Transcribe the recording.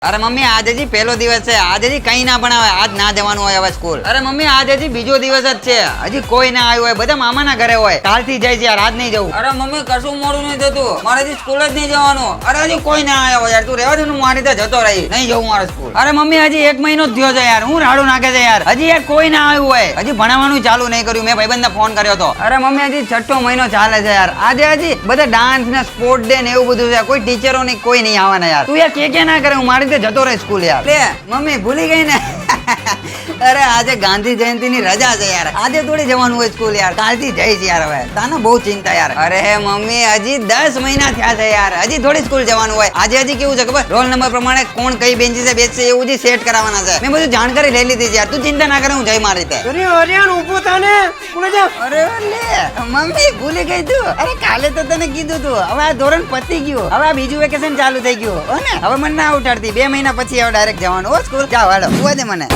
અરે મમ્મી આજે જી પહેલો દિવસ છે, આજે જી કઈ ના ભણાવે, આજ ના જવાનું હોય હવે સ્કૂલ. અરે મમ્મી આજે જી બીજો દિવસ જ છે, હજી કોઈ ના આવ્યું હોય, બધા મામાના ઘરે હોય, કાલથી જાય છે યાર, આજ નહીં જવું. અરે મમ્મી કશું મોડું નહીં થતું, મારે જી સ્કૂલ જ નહીં જવાનું. અરે હજી કોઈ ના આવ્યો યાર, તું રહેવા દે, હું મારી રીતે જતો રહી, નહીં જવું મારે સ્કૂલ. અરે મમ્મી હજી 1 મહિનો જ થયો છે યાર, હું રાડું નાખે છે યાર, હજી યાર કોઈ ના આવ્યું હોય, હજી ભણાવવાનું ચાલુ નહીં કર્યું, મેં ભાઈબંધને ફોન કર્યો હતો. અરે મમ્મી હજી 6ઠો મહિનો ચાલે છે યાર, આજે હજી બધા ડાન્સ ને સ્પોર્ટ ડે ને એવું બધું છે, કોઈ ટીચરો નહીં, કોઈ નહીં આવવાના યાર. તું યાર કે ના કરે, હું મારી રીતે જતો રહી સ્કૂલ યાર. લે મમ્મી ભૂલી ગઈ ને. અરે આજે ગાંધી જયંતિ ની રજા છે યાર, આજે થોડી જવાનું હોય સ્કૂલ યાર, કાલથી જઈશ યાર. હવે તાને બહુ ચિંતા યાર. અરે મમ્મી હજી 10 મહિના થયા છે યાર, હજી થોડી સ્કૂલ જવાનું હોય. આજે હજી કેવું છે ખબર, રોલ નંબર પ્રમાણે કોણ કઈ બેન્ચીસે બેસશે એવું હજી સેટ કરાવવાના છે. મેં બધું જાણકારી લઈ લીધી છે યાર, તું ચિંતા ના કરે, હું જઈ મારી રીતે. અરે હરિયાણ ઊભો થાને, કોણે જા? અરે લે મમ્મી ભૂલી ગઈ તું. અરે કાલે તો તને કીધું તું, હવે આ ધોરણ પતી ગયું, હવે આ બીજું વેકેશન ચાલુ થઈ ગયું હો ને. હવે મને ના ઉઠાડતી, 2 મહિના પછી હવે ડાયરેક્ટ જવાનું હો સ્કૂલ. જાવ હાલો ઉવા દે મને.